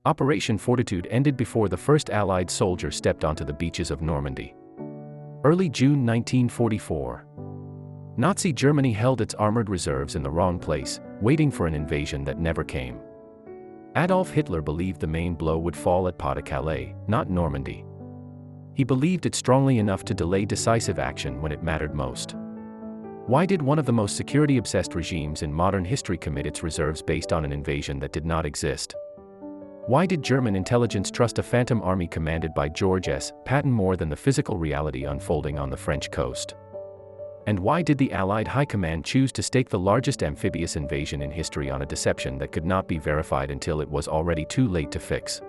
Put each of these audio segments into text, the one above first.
Operation Fortitude ended before the first Allied soldier stepped onto the beaches of Normandy. Early June 1944. Nazi Germany held its armored reserves in the wrong place, waiting for an invasion that never came. Adolf Hitler believed the main blow would fall at Pas de Calais, not Normandy. He believed it strongly enough to delay decisive action when it mattered most. Why did one of the most security-obsessed regimes in modern history commit its reserves based on an invasion that did not exist? Why did German intelligence trust a phantom army commanded by George S. Patton more than the physical reality unfolding on the French coast? And why did the Allied High Command choose to stake the largest amphibious invasion in history on a deception that could not be verified until it was already too late to fix?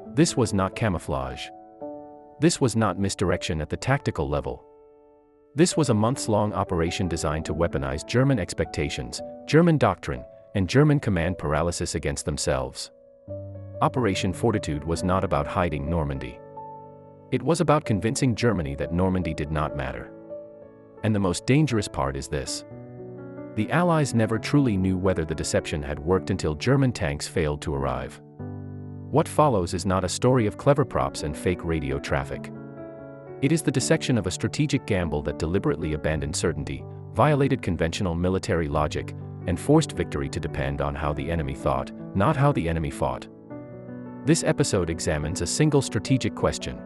This was not camouflage. This was not misdirection at the tactical level. This was a months-long operation designed to weaponize German expectations, German doctrine, and German command paralysis against themselves. Operation Fortitude was not about hiding Normandy. It was about convincing Germany that Normandy did not matter. And the most dangerous part is this. The Allies never truly knew whether the deception had worked until German tanks failed to arrive. What follows is not a story of clever props and fake radio traffic. It is the dissection of a strategic gamble that deliberately abandoned certainty, violated conventional military logic, and forced victory to depend on how the enemy thought, not how the enemy fought. This episode examines a single strategic question.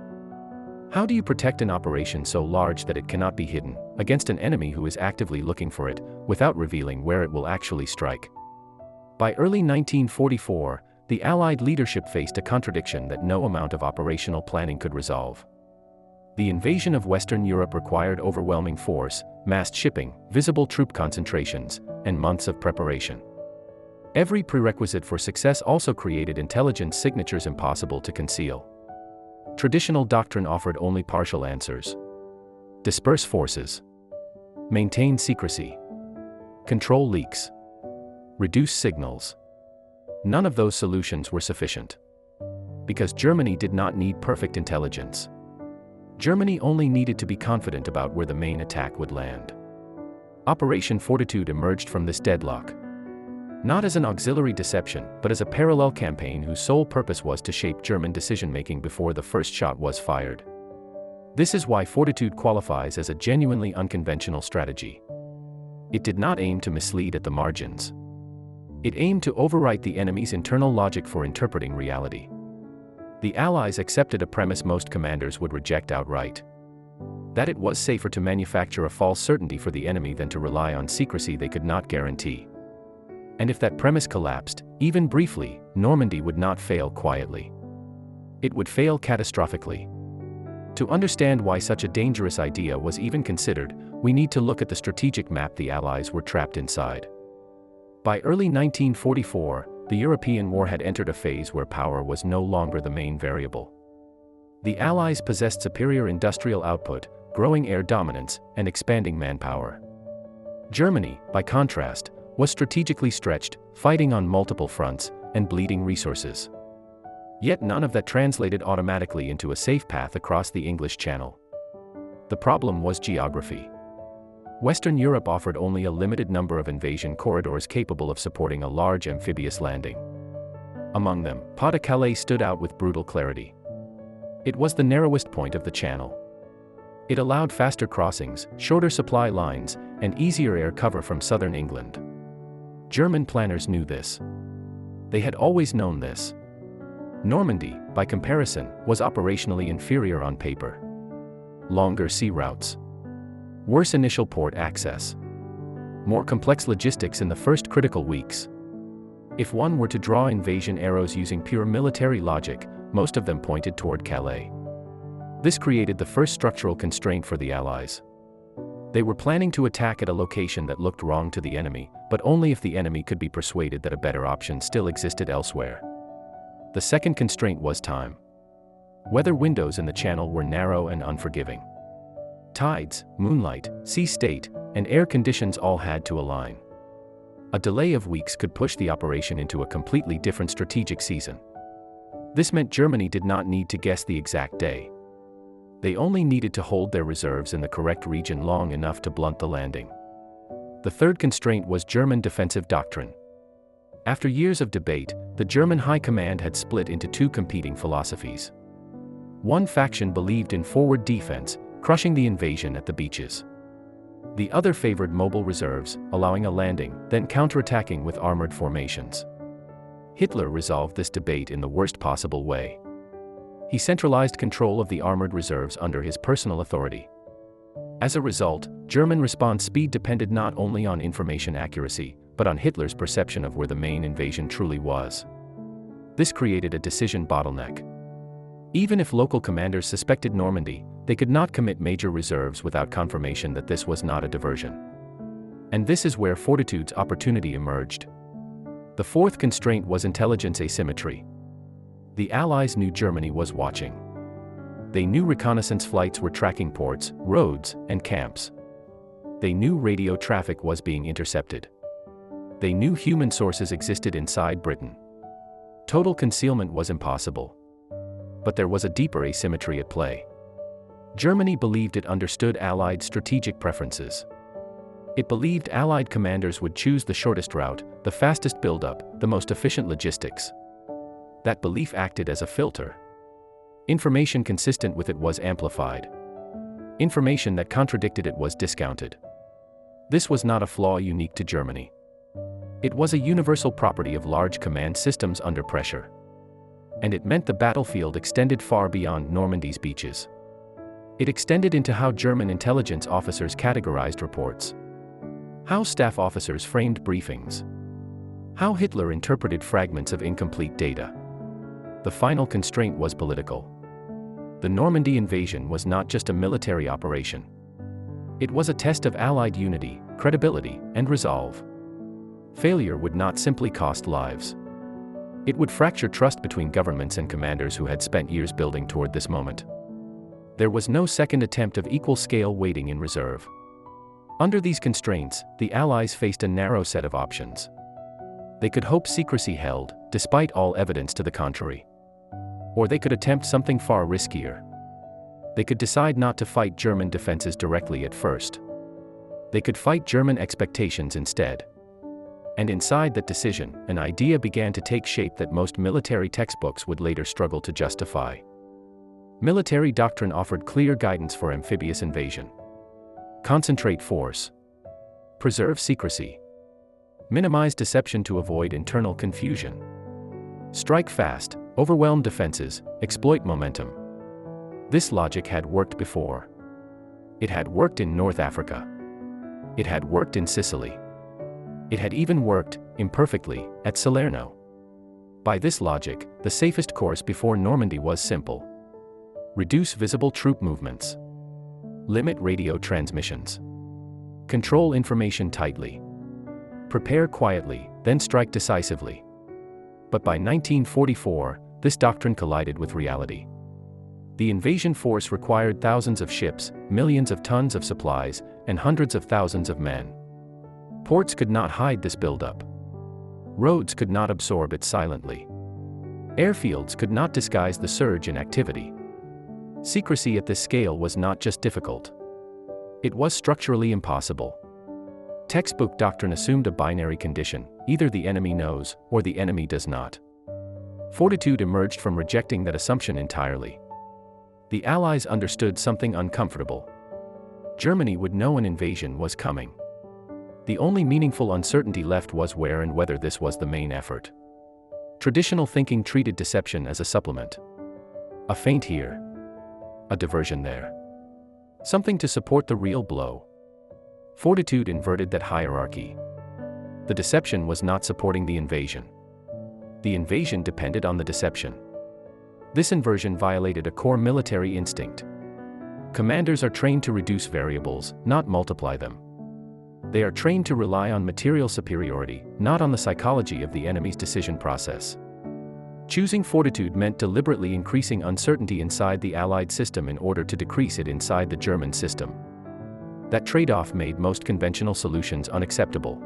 How do you protect an operation so large that it cannot be hidden, against an enemy who is actively looking for it, without revealing where it will actually strike? By early 1944, the Allied leadership faced a contradiction that no amount of operational planning could resolve. The invasion of Western Europe required overwhelming force, massed shipping, visible troop concentrations, and months of preparation. Every prerequisite for success also created intelligence signatures impossible to conceal. Traditional doctrine offered only partial answers. Disperse forces. Maintain secrecy. Control leaks. Reduce signals. None of those solutions were sufficient. Because Germany did not need perfect intelligence. Germany only needed to be confident about where the main attack would land. Operation Fortitude emerged from this deadlock. Not as an auxiliary deception, but as a parallel campaign whose sole purpose was to shape German decision-making before the first shot was fired. This is why Fortitude qualifies as a genuinely unconventional strategy. It did not aim to mislead at the margins. It aimed to overwrite the enemy's internal logic for interpreting reality. The Allies accepted a premise most commanders would reject outright. That it was safer to manufacture a false certainty for the enemy than to rely on secrecy they could not guarantee. And if that premise collapsed, even briefly, Normandy would not fail quietly. It would fail catastrophically. To understand why such a dangerous idea was even considered, we need to look at the strategic map the Allies were trapped inside. By early 1944, the European war had entered a phase where power was no longer the main variable. The Allies possessed superior industrial output, growing air dominance, and expanding manpower. Germany, by contrast, was strategically stretched, fighting on multiple fronts, and bleeding resources. Yet none of that translated automatically into a safe path across the English Channel. The problem was geography. Western Europe offered only a limited number of invasion corridors capable of supporting a large amphibious landing. Among them, Pas de Calais stood out with brutal clarity. It was the narrowest point of the channel. It allowed faster crossings, shorter supply lines, and easier air cover from southern England. German planners knew this. They had always known this. Normandy, by comparison, was operationally inferior on paper. Longer sea routes. Worse initial port access. More complex logistics in the first critical weeks. If one were to draw invasion arrows using pure military logic, most of them pointed toward Calais. This created the first structural constraint for the Allies. They were planning to attack at a location that looked wrong to the enemy, but only if the enemy could be persuaded that a better option still existed elsewhere. The second constraint was time. Weather windows in the channel were narrow and unforgiving. Tides, moonlight, sea state, and air conditions all had to align. A delay of weeks could push the operation into a completely different strategic season. This meant Germany did not need to guess the exact day. They only needed to hold their reserves in the correct region long enough to blunt the landing. The third constraint was German defensive doctrine. After years of debate, the German High Command had split into two competing philosophies. One faction believed in forward defense, crushing the invasion at the beaches. The other favored mobile reserves, allowing a landing, then counterattacking with armored formations. Hitler resolved this debate in the worst possible way. He centralized control of the armored reserves under his personal authority. As a result, German response speed depended not only on information accuracy, but on Hitler's perception of where the main invasion truly was. This created a decision bottleneck. Even if local commanders suspected Normandy, they could not commit major reserves without confirmation that this was not a diversion. And this is where Fortitude's opportunity emerged. The fourth constraint was intelligence asymmetry. The Allies knew Germany was watching. They knew reconnaissance flights were tracking ports, roads, and camps. They knew radio traffic was being intercepted. They knew human sources existed inside Britain. Total concealment was impossible. But there was a deeper asymmetry at play. Germany believed it understood Allied strategic preferences. It believed Allied commanders would choose the shortest route, the fastest buildup, the most efficient logistics. That belief acted as a filter. Information consistent with it was amplified. Information that contradicted it was discounted. This was not a flaw unique to Germany. It was a universal property of large command systems under pressure. And it meant the battlefield extended far beyond Normandy's beaches. It extended into how German intelligence officers categorized reports, how staff officers framed briefings, how Hitler interpreted fragments of incomplete data. The final constraint was political. The Normandy invasion was not just a military operation. It was a test of Allied unity, credibility, and resolve. Failure would not simply cost lives. It would fracture trust between governments and commanders who had spent years building toward this moment. There was no second attempt of equal scale waiting in reserve. Under these constraints, the Allies faced a narrow set of options. They could hope secrecy held, despite all evidence to the contrary. Or they could attempt something far riskier. They could decide not to fight German defenses directly at first. They could fight German expectations instead. And inside that decision, an idea began to take shape that most military textbooks would later struggle to justify. Military doctrine offered clear guidance for amphibious invasion. Concentrate force. Preserve secrecy. Minimize deception to avoid internal confusion. Strike fast, overwhelm defenses, exploit momentum. This logic had worked before. It had worked in North Africa. It had worked in Sicily. It had even worked, imperfectly, at Salerno. By this logic, the safest course before Normandy was simple. Reduce visible troop movements. Limit radio transmissions. Control information tightly. Prepare quietly, then strike decisively. But by 1944, this doctrine collided with reality. The invasion force required thousands of ships, millions of tons of supplies, and hundreds of thousands of men. Ports could not hide this buildup. Roads could not absorb it silently. Airfields could not disguise the surge in activity. Secrecy at this scale was not just difficult. It was structurally impossible. Textbook doctrine assumed a binary condition: either the enemy knows, or the enemy does not. Fortitude emerged from rejecting that assumption entirely. The Allies understood something uncomfortable. Germany would know an invasion was coming. The only meaningful uncertainty left was where and whether this was the main effort. Traditional thinking treated deception as a supplement. A feint here. A diversion there. Something to support the real blow. Fortitude inverted that hierarchy. The deception was not supporting the invasion. The invasion depended on the deception. This inversion violated a core military instinct. Commanders are trained to reduce variables, not multiply them. They are trained to rely on material superiority, not on the psychology of the enemy's decision process. Choosing fortitude meant deliberately increasing uncertainty inside the Allied system in order to decrease it inside the German system. That trade-off made most conventional solutions unacceptable.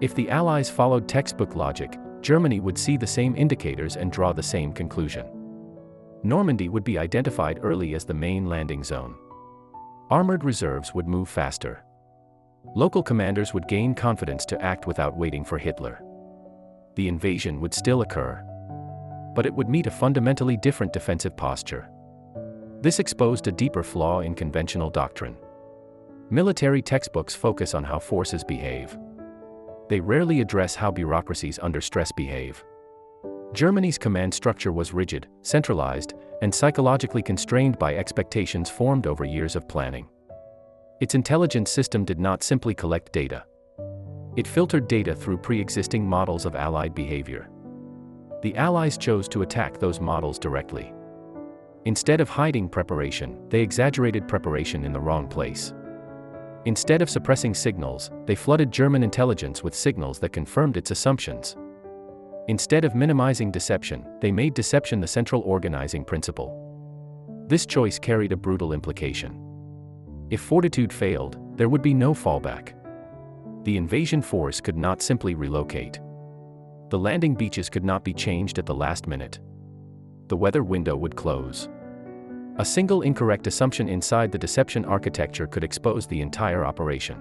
If the Allies followed textbook logic, Germany would see the same indicators and draw the same conclusion. Normandy would be identified early as the main landing zone. Armored reserves would move faster. Local commanders would gain confidence to act without waiting for Hitler. The invasion would still occur, but it would meet a fundamentally different defensive posture. This exposed a deeper flaw in conventional doctrine. Military textbooks focus on how forces behave. They rarely address how bureaucracies under stress behave. Germany's command structure was rigid, centralized, and psychologically constrained by expectations formed over years of planning. Its intelligence system did not simply collect data. It filtered data through pre-existing models of Allied behavior. The Allies chose to attack those models directly. Instead of hiding preparation, they exaggerated preparation in the wrong place. Instead of suppressing signals, they flooded German intelligence with signals that confirmed its assumptions. Instead of minimizing deception, they made deception the central organizing principle. This choice carried a brutal implication. If Fortitude failed, there would be no fallback. The invasion force could not simply relocate. The landing beaches could not be changed at the last minute. The weather window would close. A single incorrect assumption inside the deception architecture could expose the entire operation.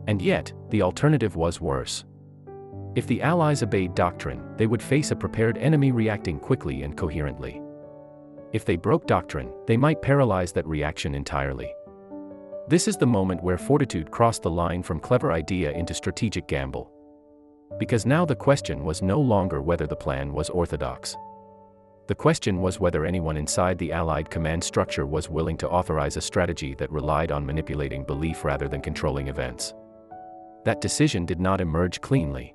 And yet, the alternative was worse. If the Allies obeyed doctrine, they would face a prepared enemy reacting quickly and coherently. If they broke doctrine, they might paralyze that reaction entirely. This is the moment where Fortitude crossed the line from clever idea into strategic gamble. Because now the question was no longer whether the plan was orthodox. The question was whether anyone inside the Allied command structure was willing to authorize a strategy that relied on manipulating belief rather than controlling events. That decision did not emerge cleanly.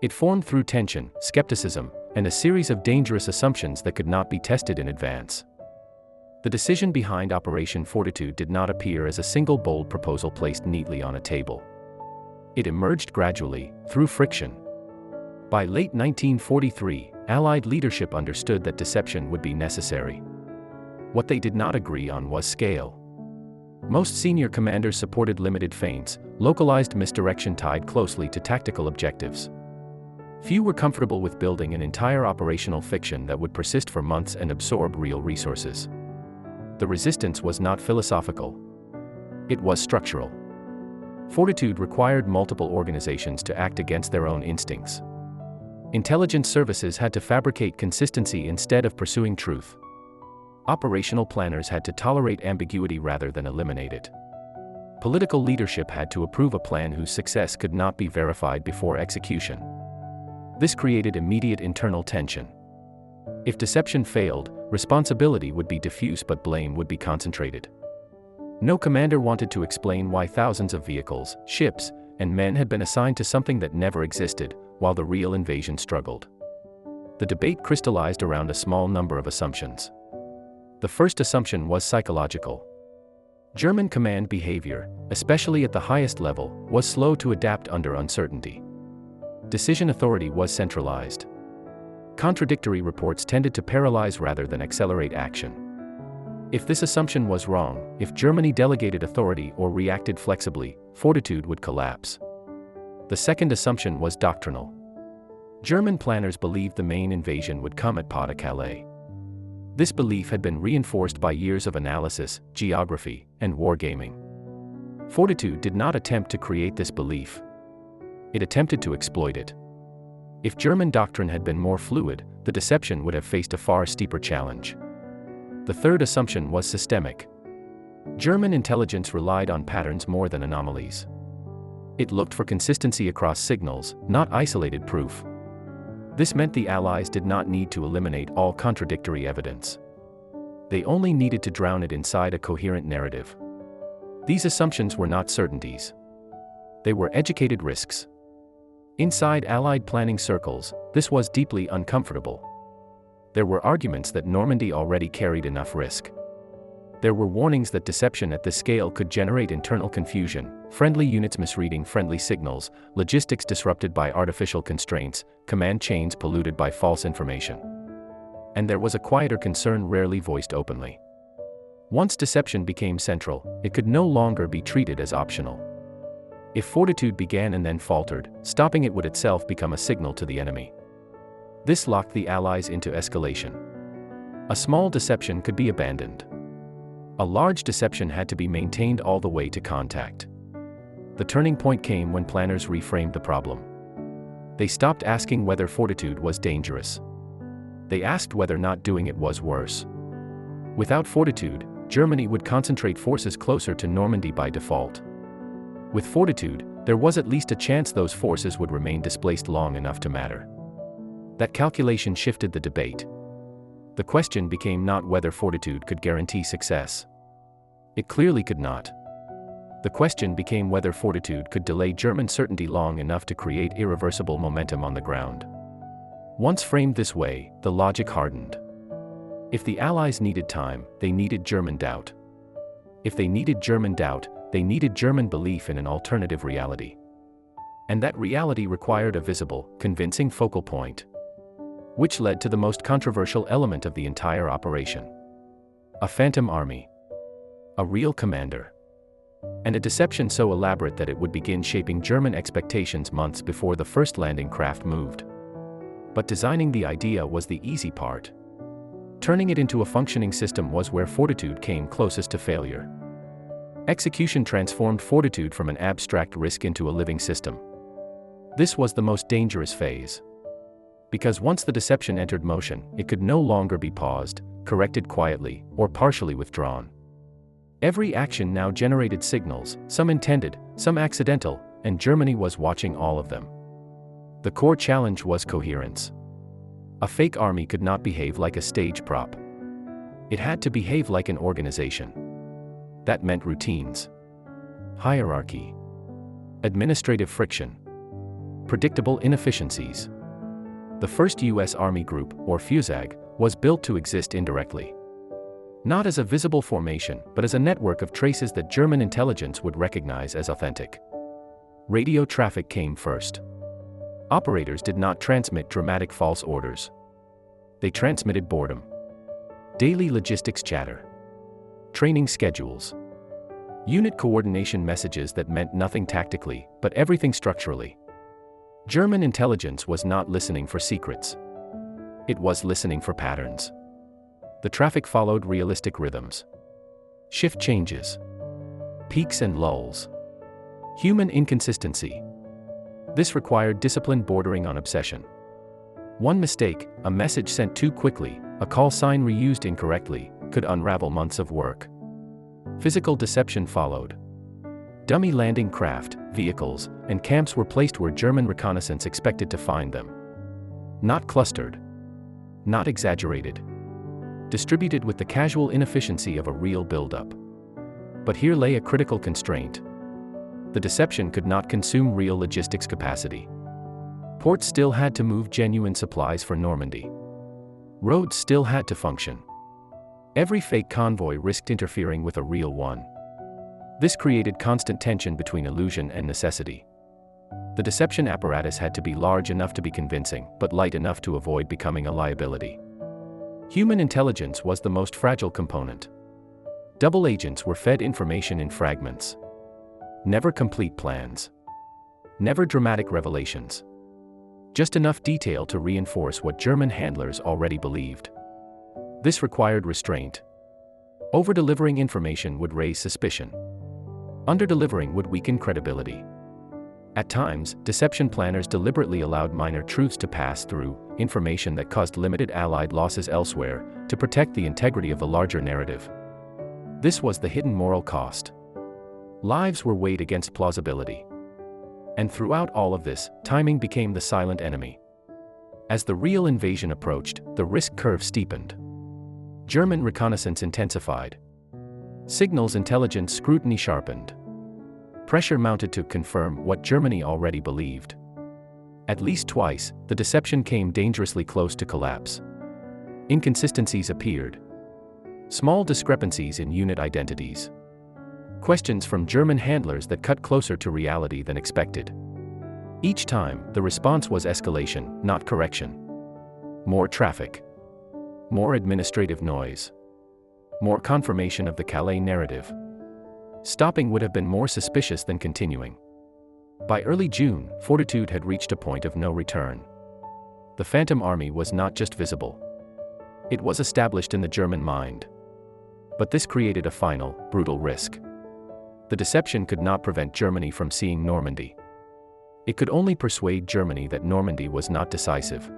It formed through tension, skepticism, and a series of dangerous assumptions that could not be tested in advance. The decision behind Operation Fortitude did not appear as a single bold proposal placed neatly on a table. It emerged gradually, through friction. By late 1943, Allied leadership understood that deception would be necessary. What they did not agree on was scale. Most senior commanders supported limited feints, localized misdirection tied closely to tactical objectives. Few were comfortable with building an entire operational fiction that would persist for months and absorb real resources. The resistance was not philosophical. It was structural. Fortitude required multiple organizations to act against their own instincts. Intelligence services had to fabricate consistency instead of pursuing truth. Operational planners had to tolerate ambiguity rather than eliminate it. Political leadership had to approve a plan whose success could not be verified before execution. This created immediate internal tension. If deception failed, responsibility would be diffuse but blame would be concentrated. No commander wanted to explain why thousands of vehicles, ships, and men had been assigned to something that never existed, while the real invasion struggled. The debate crystallized around a small number of assumptions. The first assumption was psychological. German command behavior, especially at the highest level, was slow to adapt under uncertainty. Decision authority was centralized. Contradictory reports tended to paralyze rather than accelerate action. If this assumption was wrong, if Germany delegated authority or reacted flexibly, Fortitude would collapse. The second assumption was doctrinal. German planners believed the main invasion would come at Pas de Calais. This belief had been reinforced by years of analysis, geography, and wargaming. Fortitude did not attempt to create this belief. It attempted to exploit it. If German doctrine had been more fluid, the deception would have faced a far steeper challenge. The third assumption was systemic. German intelligence relied on patterns more than anomalies. It looked for consistency across signals, not isolated proof. This meant the Allies did not need to eliminate all contradictory evidence. They only needed to drown it inside a coherent narrative. These assumptions were not certainties. They were educated risks. Inside Allied planning circles, this was deeply uncomfortable. There were arguments that Normandy already carried enough risk. There were warnings that deception at this scale could generate internal confusion, friendly units misreading friendly signals, logistics disrupted by artificial constraints, command chains polluted by false information. And there was a quieter concern rarely voiced openly. Once deception became central, it could no longer be treated as optional. If Fortitude began and then faltered, stopping it would itself become a signal to the enemy. This locked the Allies into escalation. A small deception could be abandoned. A large deception had to be maintained all the way to contact. The turning point came when planners reframed the problem. They stopped asking whether fortitude was dangerous. They asked whether not doing it was worse. Without fortitude, Germany would concentrate forces closer to Normandy by default. With fortitude, there was at least a chance those forces would remain displaced long enough to matter. That calculation shifted the debate. The question became not whether fortitude could guarantee success. It clearly could not. The question became whether fortitude could delay German certainty long enough to create irreversible momentum on the ground. Once framed this way, the logic hardened. If the Allies needed time, they needed German doubt. If they needed German doubt, they needed German belief in an alternative reality. And that reality required a visible, convincing focal point. Which led to the most controversial element of the entire operation. A phantom army. A real commander. And a deception so elaborate that it would begin shaping German expectations months before the first landing craft moved. But designing the idea was the easy part. Turning it into a functioning system was where fortitude came closest to failure. Execution transformed fortitude from an abstract risk into a living system. This was the most dangerous phase. Because once the deception entered motion, it could no longer be paused, corrected quietly, or partially withdrawn. Every action now generated signals, some intended, some accidental, and Germany was watching all of them. The core challenge was coherence. A fake army could not behave like a stage prop. It had to behave like an organization. That meant routines, hierarchy, administrative friction, predictable inefficiencies. The first U.S. Army Group, or FUSAG, was built to exist indirectly. Not as a visible formation, but as a network of traces that German intelligence would recognize as authentic. Radio traffic came first. Operators did not transmit dramatic false orders. They transmitted boredom. Daily logistics chatter. Training schedules. Unit coordination messages that meant nothing tactically, but everything structurally. German intelligence was not listening for secrets. It was listening for patterns. The traffic followed realistic rhythms. Shift changes. Peaks and lulls. Human inconsistency. This required discipline bordering on obsession. One mistake, a message sent too quickly, a call sign reused incorrectly, could unravel months of work. Physical deception followed. Dummy landing craft, vehicles, and camps were placed where German reconnaissance expected to find them. Not clustered. Not exaggerated. Distributed with the casual inefficiency of a real buildup. But here lay a critical constraint. The deception could not consume real logistics capacity. Ports still had to move genuine supplies for Normandy. Roads still had to function. Every fake convoy risked interfering with a real one. This created constant tension between illusion and necessity. The deception apparatus had to be large enough to be convincing, but light enough to avoid becoming a liability. Human intelligence was the most fragile component. Double agents were fed information in fragments. Never complete plans. Never dramatic revelations. Just enough detail to reinforce what German handlers already believed. This required restraint. Over-delivering information would raise suspicion. Under-delivering would weaken credibility. At times, deception planners deliberately allowed minor truths to pass through, information that caused limited Allied losses elsewhere, to protect the integrity of the larger narrative. This was the hidden moral cost. Lives were weighed against plausibility. And throughout all of this, timing became the silent enemy. As the real invasion approached, the risk curve steepened. German reconnaissance intensified. Signals intelligence scrutiny sharpened. Pressure mounted to confirm what Germany already believed. At least twice, the deception came dangerously close to collapse. Inconsistencies appeared. Small discrepancies in unit identities. Questions from German handlers that cut closer to reality than expected. Each time, the response was escalation, not correction. More traffic. More administrative noise. More confirmation of the Calais narrative. Stopping would have been more suspicious than continuing. By early June, fortitude had reached a point of no return. The Phantom Army was not just visible. It was established in the German mind. But this created a final, brutal risk. The deception could not prevent Germany from seeing Normandy. It could only persuade Germany that Normandy was not decisive.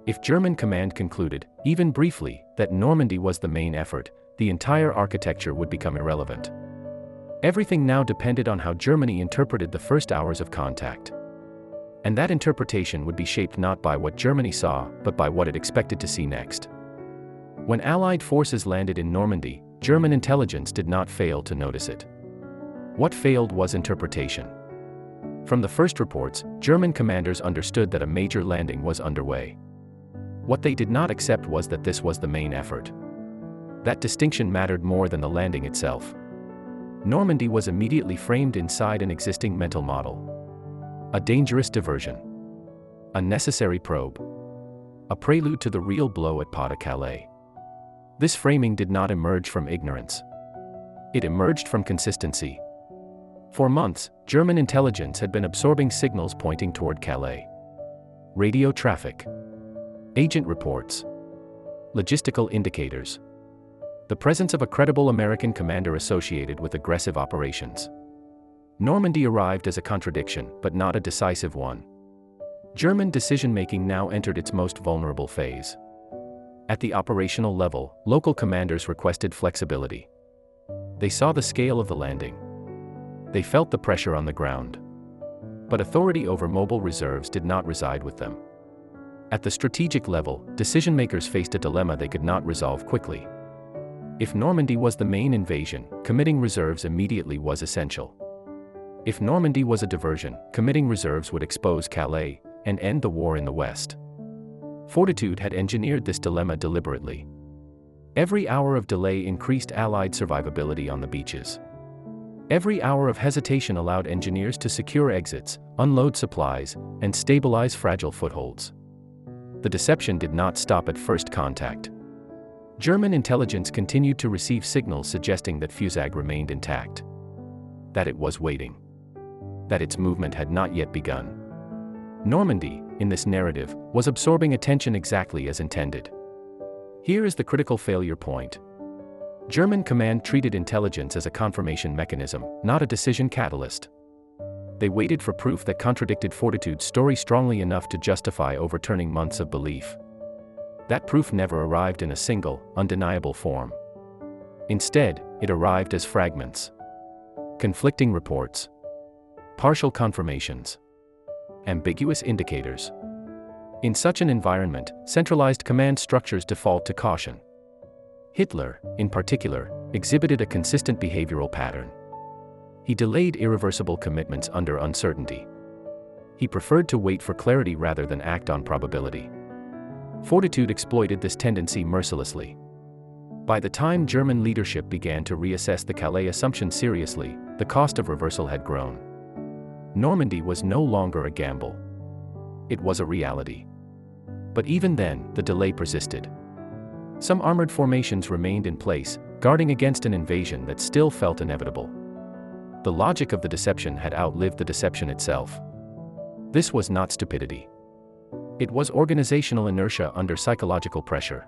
If German command concluded, even briefly, that Normandy was the main effort, the entire architecture would become irrelevant. Everything now depended on how Germany interpreted the first hours of contact. And that interpretation would be shaped not by what Germany saw, but by what it expected to see next. When Allied forces landed in Normandy, German intelligence did not fail to notice it. What failed was interpretation. From the first reports, German commanders understood that a major landing was underway. What they did not accept was that this was the main effort. That distinction mattered more than the landing itself. Normandy was immediately framed inside an existing mental model. A dangerous diversion. A necessary probe. A prelude to the real blow at Pas de Calais. This framing did not emerge from ignorance. It emerged from consistency. For months, German intelligence had been absorbing signals pointing toward Calais. Radio traffic. Agent reports. Logistical indicators. The presence of a credible American commander associated with aggressive operations. Normandy arrived as a contradiction, but not a decisive one. German decision-making now entered its most vulnerable phase. At the operational level, local commanders requested flexibility. They saw the scale of the landing. They felt the pressure on the ground. But authority over mobile reserves did not reside with them. At the strategic level, decision-makers faced a dilemma they could not resolve quickly. If Normandy was the main invasion, committing reserves immediately was essential. If Normandy was a diversion, committing reserves would expose Calais and end the war in the West. Fortitude had engineered this dilemma deliberately. Every hour of delay increased Allied survivability on the beaches. Every hour of hesitation allowed engineers to secure exits, unload supplies, and stabilize fragile footholds. The deception did not stop at first contact. German intelligence continued to receive signals suggesting that Fusag remained intact. That it was waiting. That its movement had not yet begun. Normandy, in this narrative, was absorbing attention exactly as intended. Here is the critical failure point. German command treated intelligence as a confirmation mechanism, not a decision catalyst. They waited for proof that contradicted Fortitude's story strongly enough to justify overturning months of belief. That proof never arrived in a single, undeniable form. Instead, it arrived as fragments. Conflicting reports. Partial confirmations. Ambiguous indicators. In such an environment, centralized command structures default to caution. Hitler, in particular, exhibited a consistent behavioral pattern. He delayed irreversible commitments under uncertainty. He preferred to wait for clarity rather than act on probability. Fortitude exploited this tendency mercilessly. By the time German leadership began to reassess the Calais assumption seriously, the cost of reversal had grown. Normandy was no longer a gamble. It was a reality. But even then, the delay persisted. Some armored formations remained in place, guarding against an invasion that still felt inevitable. The logic of the deception had outlived the deception itself. This was not stupidity. It was organizational inertia under psychological pressure.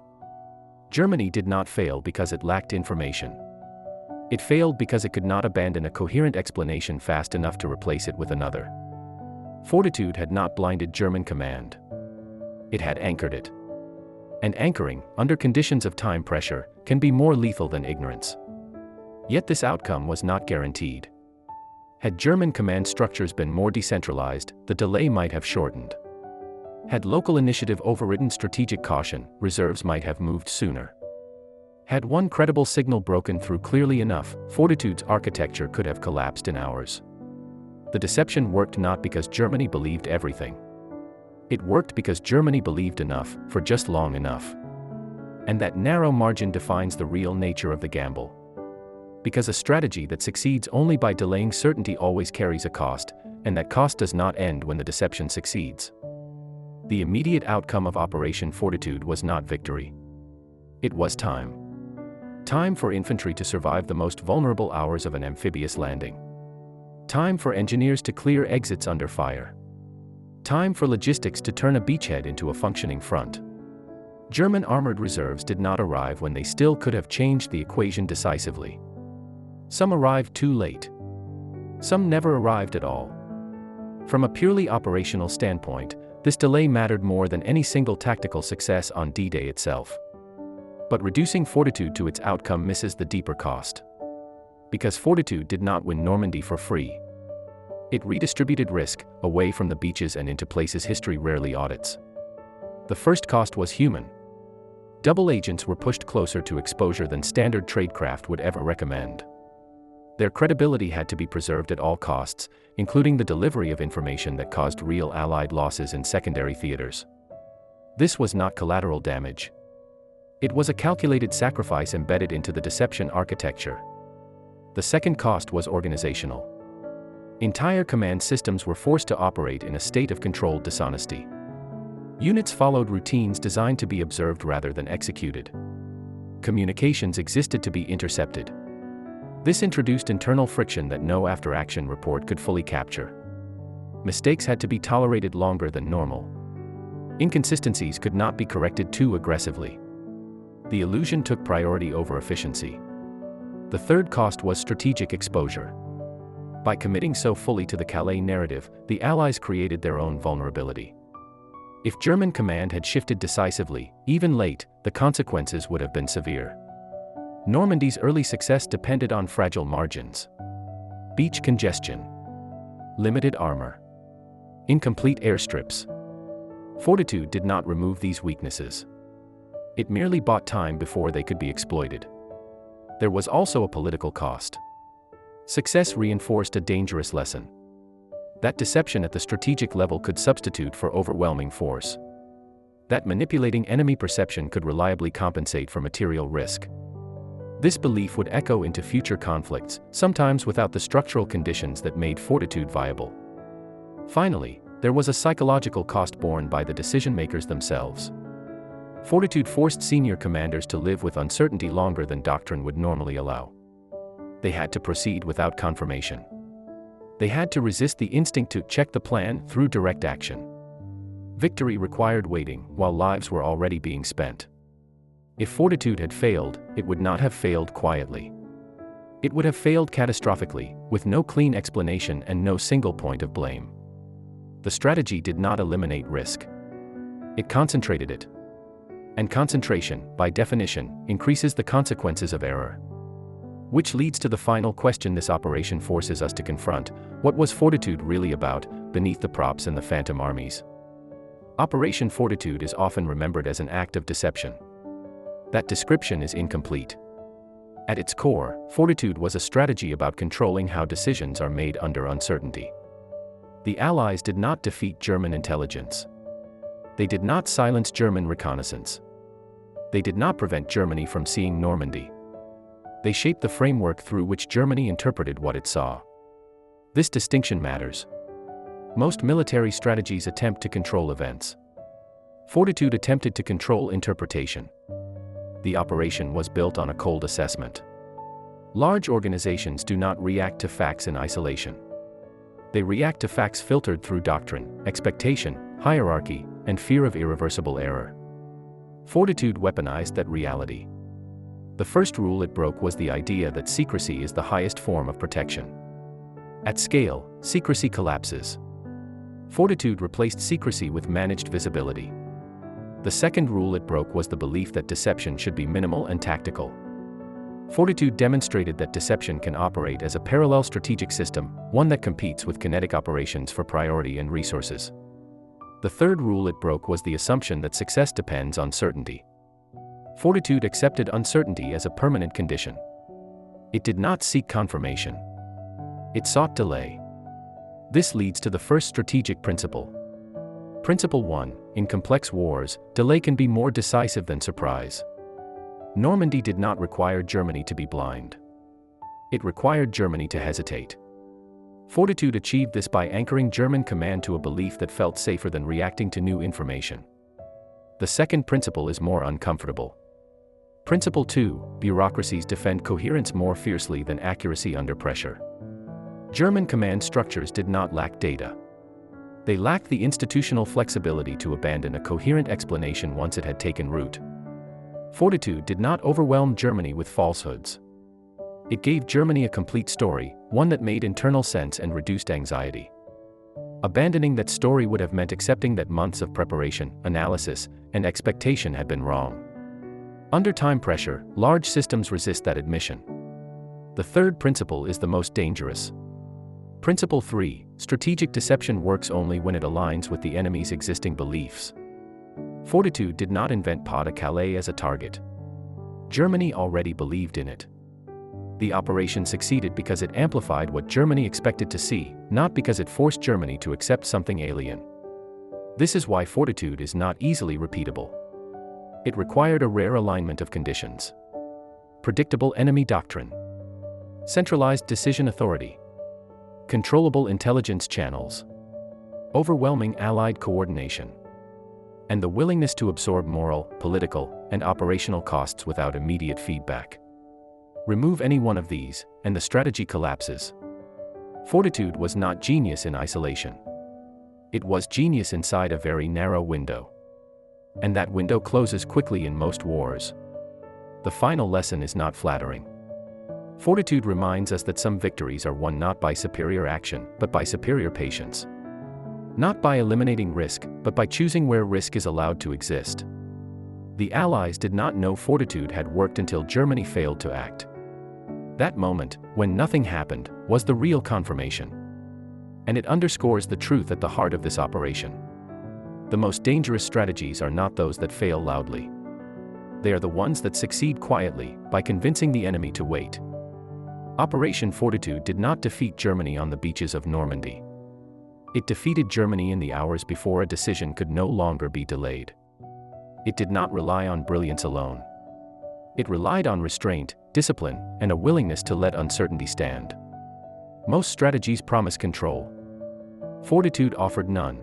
Germany did not fail because it lacked information. It failed because it could not abandon a coherent explanation fast enough to replace it with another. Fortitude had not blinded German command. It had anchored it. And anchoring, under conditions of time pressure, can be more lethal than ignorance. Yet this outcome was not guaranteed. Had German command structures been more decentralized, the delay might have shortened. Had local initiative overridden strategic caution, reserves might have moved sooner. Had one credible signal broken through clearly enough, Fortitude's architecture could have collapsed in hours. The deception worked not because Germany believed everything. It worked because Germany believed enough, for just long enough. And that narrow margin defines the real nature of the gamble. Because a strategy that succeeds only by delaying certainty always carries a cost, and that cost does not end when the deception succeeds. The immediate outcome of Operation Fortitude was not victory. It was time. Time for infantry to survive the most vulnerable hours of an amphibious landing. Time for engineers to clear exits under fire. Time for logistics to turn a beachhead into a functioning front. German armored reserves did not arrive when they still could have changed the equation decisively. Some arrived too late. Some never arrived at all. From a purely operational standpoint, this delay mattered more than any single tactical success on D-Day itself. But reducing Fortitude to its outcome misses the deeper cost. Because Fortitude did not win Normandy for free. It redistributed risk, away from the beaches and into places history rarely audits. The first cost was human. Double agents were pushed closer to exposure than standard tradecraft would ever recommend. Their credibility had to be preserved at all costs, including the delivery of information that caused real Allied losses in secondary theaters. This was not collateral damage. It was a calculated sacrifice embedded into the deception architecture. The second cost was organizational. Entire command systems were forced to operate in a state of controlled dishonesty. Units followed routines designed to be observed rather than executed. Communications existed to be intercepted. This introduced internal friction that no after-action report could fully capture. Mistakes had to be tolerated longer than normal. Inconsistencies could not be corrected too aggressively. The illusion took priority over efficiency. The third cost was strategic exposure. By committing so fully to the Calais narrative, the Allies created their own vulnerability. If German command had shifted decisively, even late, the consequences would have been severe. Normandy's early success depended on fragile margins. Beach congestion. Limited armor. Incomplete airstrips. Fortitude did not remove these weaknesses. It merely bought time before they could be exploited. There was also a political cost. Success reinforced a dangerous lesson. That deception at the strategic level could substitute for overwhelming force. That manipulating enemy perception could reliably compensate for material risk. This belief would echo into future conflicts, sometimes without the structural conditions that made Fortitude viable. Finally, there was a psychological cost borne by the decision-makers themselves. Fortitude forced senior commanders to live with uncertainty longer than doctrine would normally allow. They had to proceed without confirmation. They had to resist the instinct to check the plan through direct action. Victory required waiting, while lives were already being spent. If Fortitude had failed, it would not have failed quietly. It would have failed catastrophically, with no clean explanation and no single point of blame. The strategy did not eliminate risk. It concentrated it. And concentration, by definition, increases the consequences of error. Which leads to the final question this operation forces us to confront: what was Fortitude really about, beneath the props and the phantom armies? Operation Fortitude is often remembered as an act of deception. That description is incomplete. At its core, Fortitude was a strategy about controlling how decisions are made under uncertainty. The Allies did not defeat German intelligence. They did not silence German reconnaissance. They did not prevent Germany from seeing Normandy. They shaped the framework through which Germany interpreted what it saw. This distinction matters. Most military strategies attempt to control events. Fortitude attempted to control interpretation. The operation was built on a cold assessment. Large organizations do not react to facts in isolation. They react to facts filtered through doctrine, expectation, hierarchy, and fear of irreversible error. Fortitude weaponized that reality. The first rule it broke was the idea that secrecy is the highest form of protection. At scale, secrecy collapses. Fortitude replaced secrecy with managed visibility. The second rule it broke was the belief that deception should be minimal and tactical. Fortitude demonstrated that deception can operate as a parallel strategic system, one that competes with kinetic operations for priority and resources. The third rule it broke was the assumption that success depends on certainty. Fortitude accepted uncertainty as a permanent condition. It did not seek confirmation. It sought delay. This leads to the first strategic principle. Principle 1: in complex wars, delay can be more decisive than surprise. Normandy did not require Germany to be blind. It required Germany to hesitate. Fortitude achieved this by anchoring German command to a belief that felt safer than reacting to new information. The second principle is more uncomfortable. Principle 2: bureaucracies defend coherence more fiercely than accuracy under pressure. German command structures did not lack data. They lacked the institutional flexibility to abandon a coherent explanation once it had taken root. Fortitude did not overwhelm Germany with falsehoods. It gave Germany a complete story, one that made internal sense and reduced anxiety. Abandoning that story would have meant accepting that months of preparation, analysis, and expectation had been wrong. Under time pressure, large systems resist that admission. The third principle is the most dangerous. Principle 3, strategic deception works only when it aligns with the enemy's existing beliefs. Fortitude did not invent Pas de Calais as a target. Germany already believed in it. The operation succeeded because it amplified what Germany expected to see, not because it forced Germany to accept something alien. This is why fortitude is not easily repeatable. It required a rare alignment of conditions. Predictable enemy doctrine. Centralized decision authority. Controllable intelligence channels. Overwhelming Allied coordination. And the willingness to absorb moral, political, and operational costs without immediate feedback. Remove any one of these, and the strategy collapses. Fortitude was not genius in isolation. It was genius inside a very narrow window. And that window closes quickly in most wars. The final lesson is not flattering. Fortitude reminds us that some victories are won not by superior action, but by superior patience. Not by eliminating risk, but by choosing where risk is allowed to exist. The Allies did not know fortitude had worked until Germany failed to act. That moment, when nothing happened, was the real confirmation. And it underscores the truth at the heart of this operation. The most dangerous strategies are not those that fail loudly. They are the ones that succeed quietly, by convincing the enemy to wait. Operation Fortitude did not defeat Germany on the beaches of Normandy. It defeated Germany in the hours before a decision could no longer be delayed. It did not rely on brilliance alone. It relied on restraint, discipline, and a willingness to let uncertainty stand. Most strategies promise control. Fortitude offered none.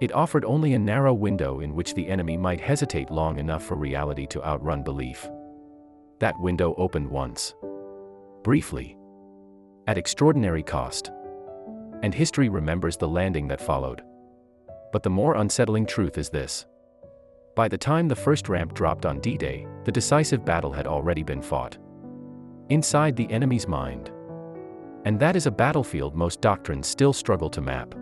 It offered only a narrow window in which the enemy might hesitate long enough for reality to outrun belief. That window opened once. Briefly. At extraordinary cost. And history remembers the landing that followed. But the more unsettling truth is this. By the time the first ramp dropped on D-Day, the decisive battle had already been fought. Inside the enemy's mind. And that is a battlefield most doctrines still struggle to map.